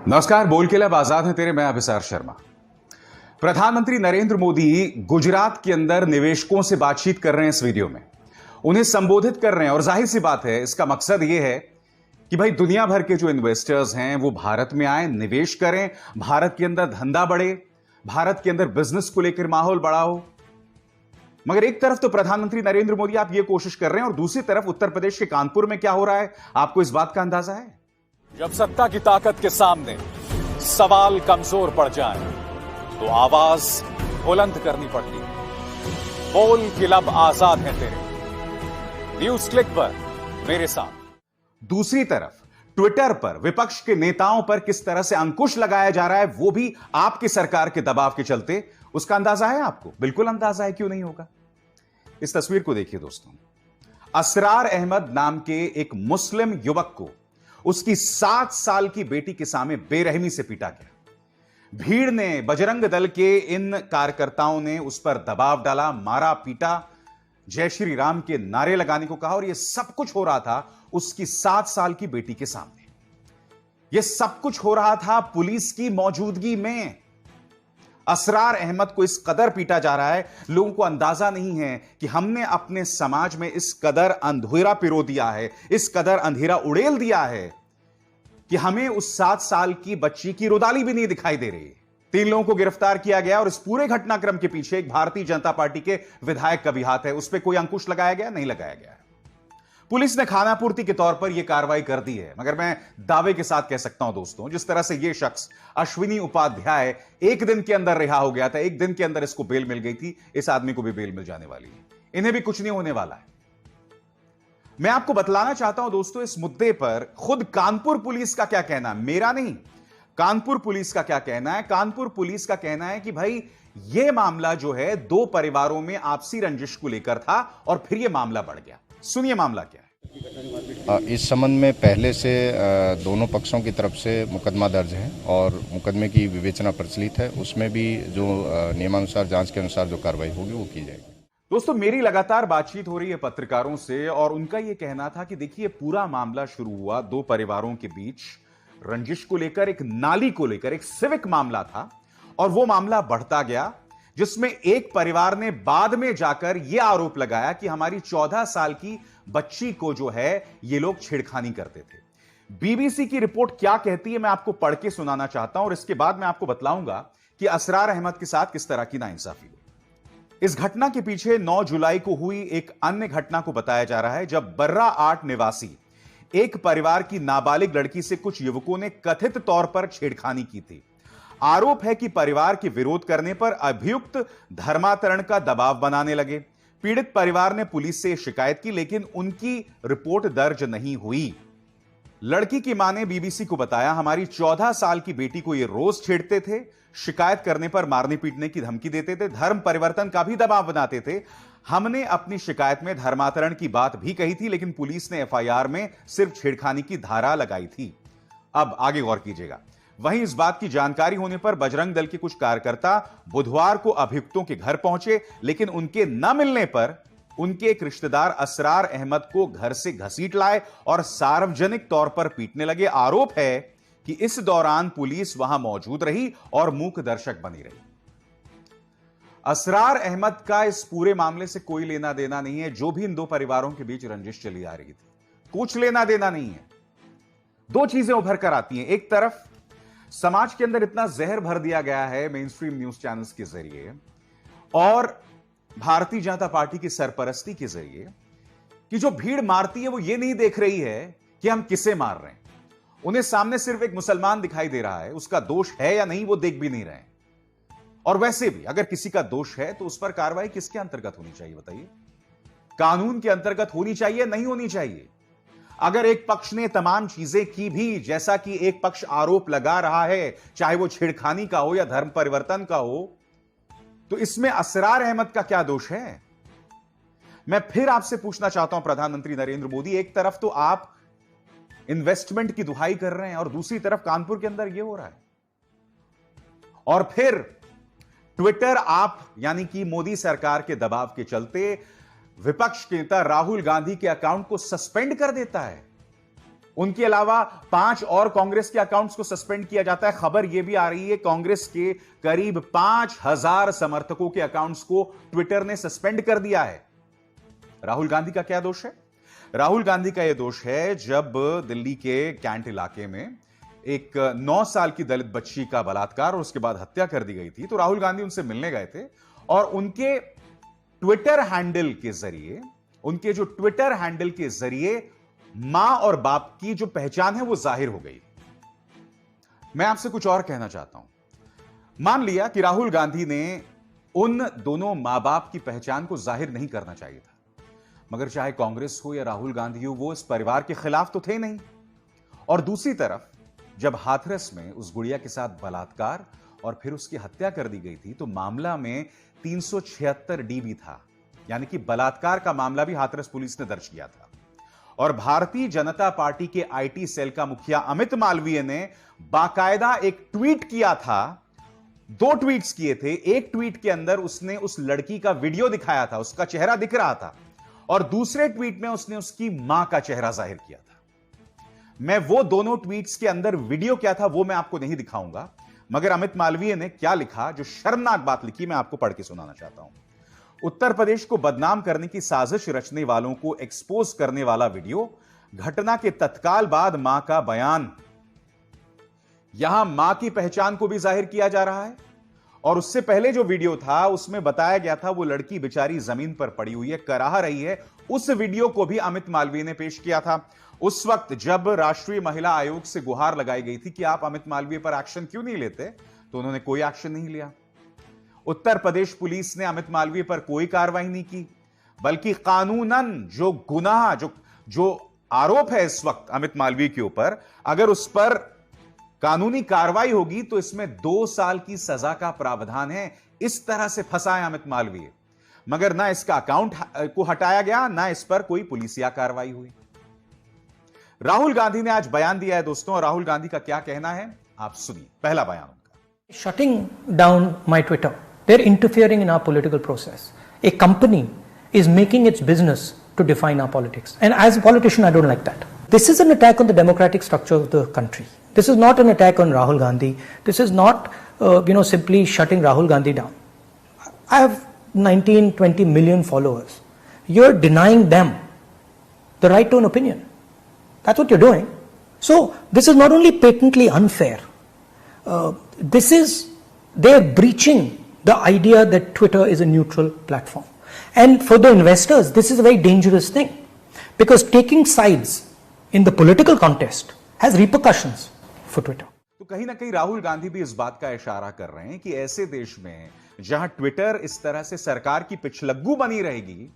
नमस्कार। बोल के लब आजाद है तेरे, मैं अभिसार शर्मा। प्रधानमंत्री नरेंद्र मोदी गुजरात के अंदर निवेशकों से बातचीत कर रहे हैं। इस वीडियो में उन्हें संबोधित कर रहे हैं और जाहिर सी बात है इसका मकसद यह है कि भाई दुनिया भर के जो इन्वेस्टर्स हैं वो भारत में आए, निवेश करें, भारत के अंदर धंधा बढ़े, भारत के अंदर बिजनेस को लेकर माहौल बड़ा हो। मगर एक तरफ तो प्रधानमंत्री नरेंद्र मोदी आप ये कोशिश कर रहे हैं और दूसरी तरफ उत्तर प्रदेश के कानपुर में क्या हो रहा है, आपको इस बात का अंदाजा है? जब सत्ता की ताकत के सामने सवाल कमजोर पड़ जाए तो आवाज बुलंद करनी पड़ती है। बोल कि लब आजाद है तेरे, न्यूज क्लिक पर मेरे साथ। दूसरी तरफ ट्विटर पर विपक्ष के नेताओं पर किस तरह से अंकुश लगाया जा रहा है, वो भी आपकी सरकार के दबाव के चलते। उसका अंदाजा है आपको? बिल्कुल अंदाजा है, क्यों नहीं होगा। इस तस्वीर को देखिए दोस्तों। असरार अहमद नाम के एक मुस्लिम युवक को उसकी 7 साल की बेटी के सामने बेरहमी से पीटा गया। भीड़ ने, बजरंग दल के इन कार्यकर्ताओं ने उस पर दबाव डाला, मारा, पीटा, जय श्री राम के नारे लगाने को कहा और यह सब कुछ हो रहा था उसकी 7 साल की बेटी के सामने। यह सब कुछ हो रहा था पुलिस की मौजूदगी में। असरार अहमद को इस कदर पीटा जा रहा है, लोगों को अंदाजा नहीं है कि हमने अपने समाज में इस कदर अंधेरा पिरो दिया है, इस कदर अंधेरा उड़ेल दिया है कि हमें उस 7 साल की बच्ची की रुदाली भी नहीं दिखाई दे रही। 3 लोगों को गिरफ्तार किया गया और इस पूरे घटनाक्रम के पीछे एक भारतीय जनता पार्टी के विधायक का भी हाथ है। उस पर कोई अंकुश लगाया गया? नहीं लगाया गया। पुलिस ने खानापूर्ति के तौर पर यह कार्रवाई कर दी है। मगर मैं दावे के साथ कह सकता हूं दोस्तों, जिस तरह से यह शख्स अश्विनी उपाध्याय 1 दिन के अंदर रिहा हो गया था, 1 दिन के अंदर इसको बेल मिल गई थी, इस आदमी को भी बेल मिल जाने वाली है। इन्हें भी कुछ नहीं होने वाला है। मैं आपको बतलाना चाहता हूं दोस्तों, इस मुद्दे पर खुद कानपुर पुलिस का क्या कहना है, मेरा नहीं, कानपुर पुलिस का क्या कहना है। कानपुर पुलिस का कहना है कि भाई यह मामला जो है 2 परिवारों में आपसी रंजिश को लेकर था और फिर यह मामला बढ़ गया। सुनिए मामला क्या है। इस संबंध में पहले से दोनों पक्षों की तरफ से मुकदमा दर्ज है और मुकदमे की विवेचना प्रचलित है। उसमें भी जो नियमानुसार, जांच के अनुसार जो कार्रवाई होगी वो की जाएगी। दोस्तों, मेरी लगातार बातचीत हो रही है पत्रकारों से और उनका यह कहना था कि देखिए पूरा मामला शुरू हुआ 2 परिवारों के बीच रंजिश को लेकर, एक नाली को लेकर, एक सिविक मामला था और वो मामला बढ़ता गया, जिसमें एक परिवार ने बाद में जाकर यह आरोप लगाया कि हमारी 14 साल की बच्ची को जो है ये लोग छेड़खानी करते थे। बीबीसी की रिपोर्ट क्या कहती है मैं आपको पढ़ के सुनाना चाहता हूं और इसके बाद मैं आपको बतलाऊंगा कि असरार अहमद के साथ किस तरह की नाइंसाफी हुई। इस घटना के पीछे 9 जुलाई को हुई एक अन्य घटना को बताया जा रहा है, जब बर्रा 8 निवासी एक परिवार की नाबालिग लड़की से कुछ युवकों ने कथित तौर पर छेड़खानी की थी। आरोप है कि परिवार के विरोध करने पर अभियुक्त धर्मांतरण का दबाव बनाने लगे। पीड़ित परिवार ने पुलिस से शिकायत की, लेकिन उनकी रिपोर्ट दर्ज नहीं हुई। लड़की की मां ने बीबीसी को बताया, हमारी 14 साल की बेटी को ये रोज छेड़ते थे, शिकायत करने पर मारने पीटने की धमकी देते थे, धर्म परिवर्तन का भी दबाव बनाते थे। हमने अपनी शिकायत में धर्मांतरण की बात भी कही थी, लेकिन पुलिस ने एफआईआर में सिर्फ छेड़खानी की धारा लगाई थी। अब आगे गौर कीजिएगा। वहीं इस बात की जानकारी होने पर बजरंग दल के कुछ कार्यकर्ता बुधवार को अभियुक्तों के घर पहुंचे, लेकिन उनके न मिलने पर उनके एक रिश्तेदार असरार अहमद को घर से घसीट लाए और सार्वजनिक तौर पर पीटने लगे। आरोप है कि इस दौरान पुलिस वहां मौजूद रही और मूक दर्शक बनी रही। असरार अहमद का इस पूरे मामले से कोई लेना देना नहीं है। जो भी इन 2 परिवारों के बीच रंजिश चली आ रही थी, कुछ लेना देना नहीं है। 2 चीजें उभर कर आती हैं। एक तरफ समाज के अंदर इतना जहर भर दिया गया है मेन स्ट्रीम न्यूज चैनल्स के जरिए और भारतीय जनता पार्टी की सरपरस्ती के जरिए कि जो भीड़ मारती है वो ये नहीं देख रही है कि हम किसे मार रहे हैं। उन्हें सामने सिर्फ एक मुसलमान दिखाई दे रहा है, उसका दोष है या नहीं वो देख भी नहीं रहे हैं। और वैसे भी अगर किसी का दोष है तो उस पर कार्रवाई किसके अंतर्गत होनी चाहिए बताइए? कानून के अंतर्गत होनी चाहिए, नहीं होनी चाहिए। अगर एक पक्ष ने तमाम चीजें की भी, जैसा कि एक पक्ष आरोप लगा रहा है, चाहे वो छेड़खानी का हो या धर्म परिवर्तन का हो, तो इसमें असरार अहमद का क्या दोष है? मैं फिर आपसे पूछना चाहता हूं प्रधानमंत्री नरेंद्र मोदी, एक तरफ तो आप इन्वेस्टमेंट की दुहाई कर रहे हैं और दूसरी तरफ कानपुर के अंदर यह हो रहा है, और फिर ट्विटर आप यानी कि मोदी सरकार के दबाव के चलते विपक्ष के नेता राहुल गांधी के अकाउंट को सस्पेंड कर देता है। उनके अलावा 5 और कांग्रेस के अकाउंट्स को सस्पेंड किया जाता है। खबर यह भी आ रही है कांग्रेस के करीब 5000 समर्थकों के अकाउंट्स को ट्विटर ने सस्पेंड कर दिया है। राहुल गांधी का क्या दोष है? राहुल गांधी का यह दोष है, जब दिल्ली के कैंट इलाके में एक 9 साल की दलित बच्ची का बलात्कार और उसके बाद हत्या कर दी गई थी, तो राहुल गांधी उनसे मिलने गए थे और उनके ट्विटर हैंडल के जरिए मां और बाप की जो पहचान है वो जाहिर हो गई। मैं आपसे कुछ और कहना चाहता हूं। मान लिया कि राहुल गांधी ने उन दोनों मां बाप की पहचान को जाहिर नहीं करना चाहिए था, मगर चाहे कांग्रेस हो या राहुल गांधी हो, वो इस परिवार के खिलाफ तो थे नहीं। और दूसरी तरफ जब हाथरस में उस गुड़िया के साथ बलात्कार और फिर उसकी हत्या कर दी गई थी, तो मामला में 376 DB था, यानी कि बलात्कार का मामला भी हाथरस पुलिस ने दर्ज किया था। और भारतीय जनता पार्टी के IT सेल का मुखिया अमित मालवीय ने बाकायदा एक ट्वीट किया था, 2 ट्वीट्स किए थे। एक ट्वीट के अंदर उसने उस लड़की का वीडियो दिखाया था, उसका चेहरा दिख रहा था, और दूसरे ट्वीट में उसने उसकी मां का चेहरा जाहिर किया था। मैं वो दोनों ट्वीट्स के अंदर वीडियो क्या था वो मैं आपको नहीं दिखाऊंगा, मगर अमित मालवीय ने क्या लिखा, जो शर्मनाक बात लिखी, मैं आपको पढ़ के सुनाना चाहता हूं। उत्तर प्रदेश को बदनाम करने की साजिश रचने वालों को एक्सपोज करने वाला वीडियो, घटना के तत्काल बाद मां का बयान। यहां मां की पहचान को भी जाहिर किया जा रहा है, और उससे पहले जो वीडियो था उसमें बताया गया था वो लड़की बेचारी जमीन पर पड़ी हुई है, कराह रही है। उस वीडियो को भी अमित मालवीय ने पेश किया था। उस वक्त जब राष्ट्रीय महिला आयोग से गुहार लगाई गई थी कि आप अमित मालवीय पर एक्शन क्यों नहीं लेते, तो उन्होंने कोई एक्शन नहीं लिया। उत्तर प्रदेश पुलिस ने अमित मालवीय पर कोई कार्रवाई नहीं की, बल्कि कानूनन जो गुनाह, जो आरोप है इस वक्त अमित मालवीय के ऊपर, अगर उस पर कानूनी कार्रवाई होगी तो इसमें 2 साल की सजा का प्रावधान है। इस तरह से फंसा है अमित मालवीय, मगर ना इसका अकाउंट को हटाया गया, ना इस पर कोई पुलिसिया कार्रवाई हुई। राहुल गांधी ने आज बयान दिया है दोस्तों, और राहुल गांधी का क्या कहना है आप सुनिए। पहला बयान उनका। Shutting down my Twitter. They're interfering in our political process. A company is making its business to define our politics. And as a politician, I don't like that. This is an attack on the democratic structure of the country. This is not an attack on Rahul Gandhi. This is not, simply shutting Rahul Gandhi down. I have 19, 20 million followers. You're denying them the right to an opinion. That's what you're doing. So this is not only patently unfair. They're breaching the idea that Twitter is a neutral platform. And for the investors, this is a very dangerous thing, because taking sides in the political contest has repercussions for Twitter. तो कहीं ना कहीं राहुल गांधी भी इस बात का इशारा कर रहे हैं कि ऐसे देश में जहां ट्विटर इस तरह से सरकार की पिछलग्गू बनी रहेगी,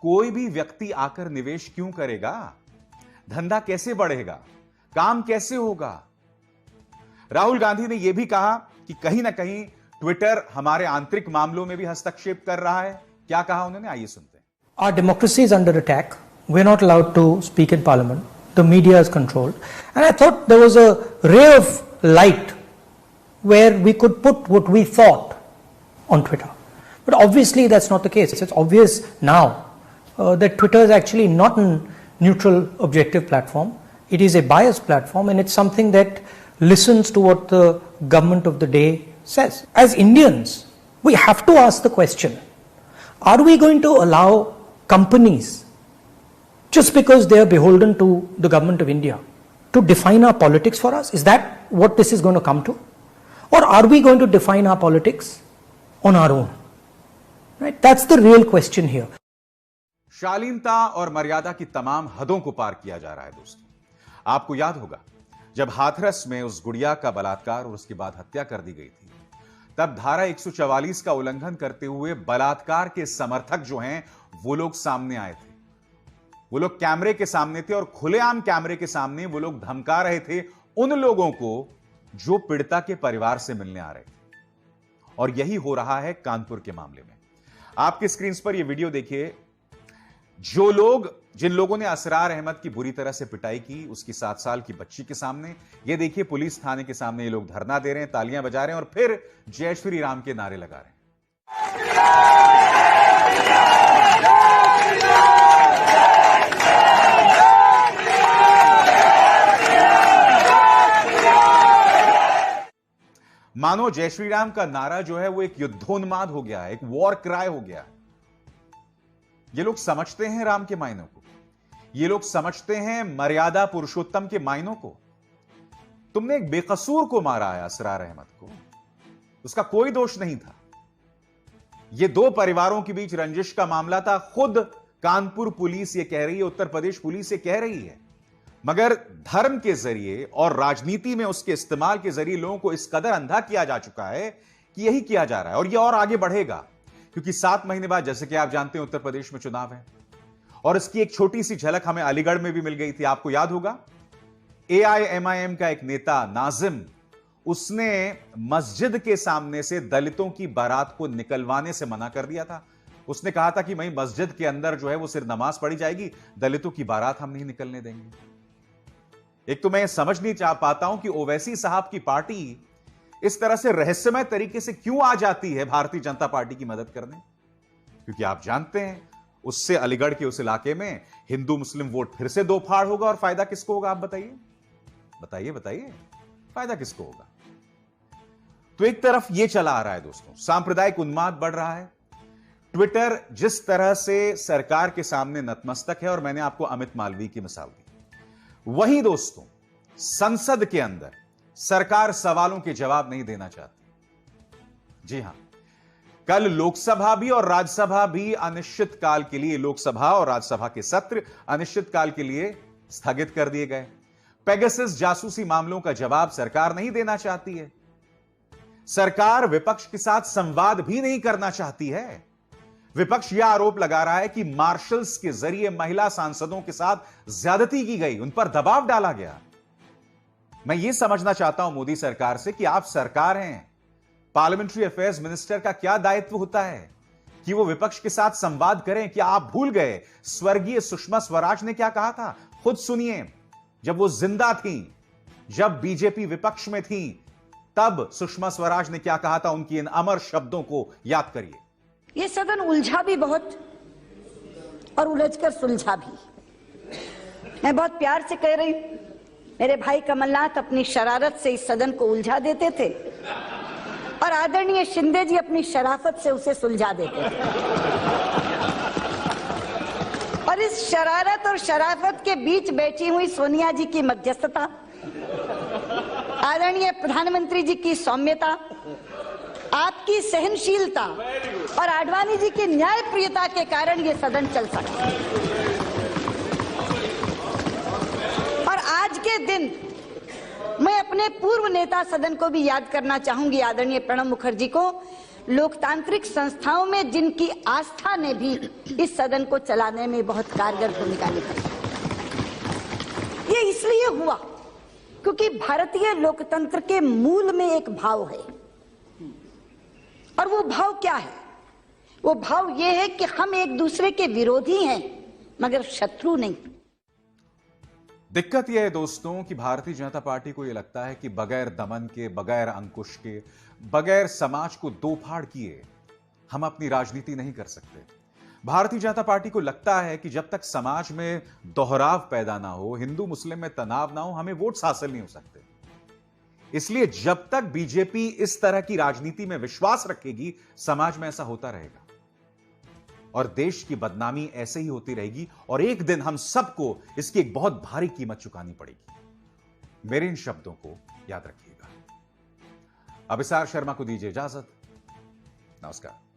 कोई भी व्यक्ति आकर निवेश क्यों करेगा, धंधा कैसे बढ़ेगा, काम कैसे होगा। राहुल गांधी ने यह भी कहा कि कहीं ना कहीं ट्विटर हमारे आंतरिक मामलों में भी हस्तक्षेप कर रहा है। क्या कहा उन्होंने, आइए सुनते हैं। Our democracy is under attack. We're not allowed to speak in parliament. The media is controlled. And I thought there was a ray of light where we could put what we thought on Twitter. But obviously that's not the case. It's obvious now that Twitter is actually not a neutral, objective platform. It is a biased platform, and it's something that listens to what the government of the day says. As Indians, we have to ask the question, are we going to allow companies, just because they are beholden to the government of India, to define our politics for us? Is that what this is going to come to? Or are we going to define our politics on our own? Right? That's the real question here. शालीनता और मर्यादा की तमाम हदों को पार किया जा रहा है दोस्तों। आपको याद होगा जब हाथरस में उस गुड़िया का बलात्कार और उसके बाद हत्या कर दी गई थी, तब धारा 144 का उल्लंघन करते हुए बलात्कार के समर्थक जो हैं वो लोग सामने आए थे। वो लोग कैमरे के सामने थे और खुलेआम कैमरे के सामने वो लोग धमका रहे थे उन लोगों को जो पीड़िता के परिवार से मिलने आ रहे थे। और यही हो रहा है कानपुर के मामले में। आपके स्क्रीन पर यह वीडियो देखिए। जिन लोगों ने असरार अहमद की बुरी तरह से पिटाई की, उसकी 7 साल की बच्ची के सामने, ये देखिए पुलिस थाने के सामने ये लोग धरना दे रहे हैं, तालियां बजा रहे हैं और फिर जय श्री राम के नारे लगा रहे हैं। मानो जय श्री राम का नारा जो है वो एक युद्धोन्माद हो गया है, एक वॉर क्राई हो गया है। ये लोग समझते हैं राम के मायनों को, ये लोग समझते हैं मर्यादा पुरुषोत्तम के मायनों को। तुमने एक बेकसूर को मारा है, असरार अहमद को, उसका कोई दोष नहीं था। ये दो परिवारों के बीच रंजिश का मामला था। खुद कानपुर पुलिस ये कह रही है, उत्तर प्रदेश पुलिस ये कह रही है, मगर धर्म के जरिए और राजनीति में उसके इस्तेमाल के जरिए लोगों को इस कदर अंधा किया जा चुका है कि यही किया जा रहा है। और ये और आगे बढ़ेगा, क्योंकि 7 महीने बाद, जैसे कि आप जानते हैं, उत्तर प्रदेश में चुनाव है। और इसकी एक छोटी सी झलक हमें अलीगढ़ में भी मिल गई थी। आपको याद होगा, AIMIM का एक नेता नाजिम, उसने मस्जिद के सामने से दलितों की बारात को निकलवाने से मना कर दिया था। उसने कहा था कि भाई मस्जिद के अंदर जो है वो सिर्फ नमाज पढ़ी जाएगी, दलितों की बारात हम नहीं निकलने देंगे। एक तो मैं समझ नहीं चाह पाता हूं कि ओवैसी साहब की पार्टी इस तरह से रहस्यमय तरीके से क्यों आ जाती है भारतीय जनता पार्टी की मदद करने। क्योंकि आप जानते हैं, उससे अलीगढ़ के उस इलाके में हिंदू मुस्लिम वोट फिर से दो फाड़ होगा। और फायदा किसको होगा, आप बताइए बताइए बताइए, फायदा किसको होगा। तो एक तरफ यह चला आ रहा है दोस्तों, सांप्रदायिक उन्माद बढ़ रहा है। ट्विटर जिस तरह से सरकार के सामने नतमस्तक है, और मैंने आपको अमित मालवीय की मिसाल दी, वहीं दोस्तों संसद के अंदर सरकार सवालों के जवाब नहीं देना चाहती। जी हां, कल लोकसभा भी और राज्यसभा भी अनिश्चित काल के लिए, लोकसभा और राज्यसभा के सत्र अनिश्चित काल के लिए स्थगित कर दिए गए। पेगासस जासूसी मामलों का जवाब सरकार नहीं देना चाहती है। सरकार विपक्ष के साथ संवाद भी नहीं करना चाहती है। विपक्ष यह आरोप लगा रहा है कि मार्शल्स के जरिए महिला सांसदों के साथ ज्यादती की गई, उन पर दबाव डाला गया। मैं यह समझना चाहता हूं मोदी सरकार से कि आप सरकार हैं, पार्लियामेंट्री अफेयर्स मिनिस्टर का क्या दायित्व होता है कि वो विपक्ष के साथ संवाद करें। क्या आप भूल गए स्वर्गीय सुषमा स्वराज ने क्या कहा था? खुद सुनिए, जब वो जिंदा थी, जब बीजेपी विपक्ष में थी, तब सुषमा स्वराज ने क्या कहा था, उनकी इन अमर शब्दों को याद करिए। ये सदन उलझा भी बहुत और उलझकर सुलझा भी। मैं बहुत प्यार से कह रही हूं, मेरे भाई कमलनाथ अपनी शरारत से इस सदन को उलझा देते थे और आदरणीय शिंदे जी अपनी शराफत से उसे सुलझा देते थे। और इस शरारत और शराफत के बीच बैठी हुई सोनिया जी की मध्यस्थता, आदरणीय प्रधानमंत्री जी की सौम्यता, आपकी सहनशीलता और आडवाणी जी की न्यायप्रियता के कारण ये सदन चल सका। और आज के दिन मैं अपने पूर्व नेता सदन को भी याद करना चाहूंगी, आदरणीय प्रणब मुखर्जी को, लोकतांत्रिक संस्थाओं में जिनकी आस्था ने भी इस सदन को चलाने में बहुत कारगर भूमिका निभाई। ये इसलिए हुआ क्योंकि भारतीय लोकतंत्र के मूल में एक भाव है, और वो भाव क्या है? वो भाव ये है कि हम एक दूसरे के विरोधी हैं मगर शत्रु नहीं। दिक्कत यह है दोस्तों कि भारतीय जनता पार्टी को यह लगता है कि बगैर दमन के, बगैर अंकुश के, बगैर समाज को दो फाड़ किए हम अपनी राजनीति नहीं कर सकते। भारतीय जनता पार्टी को लगता है कि जब तक समाज में दोहराव पैदा ना हो, हिंदू मुस्लिम में तनाव ना हो, हमें वोट्स हासिल नहीं हो सकते। इसलिए जब तक बीजेपी इस तरह की राजनीति में विश्वास रखेगी, समाज में ऐसा होता रहेगा और देश की बदनामी ऐसे ही होती रहेगी, और एक दिन हम सबको इसकी एक बहुत भारी कीमत चुकानी पड़ेगी। मेरे इन शब्दों को याद रखिएगा। अभिसार शर्मा को दीजिए इजाजत। नमस्कार।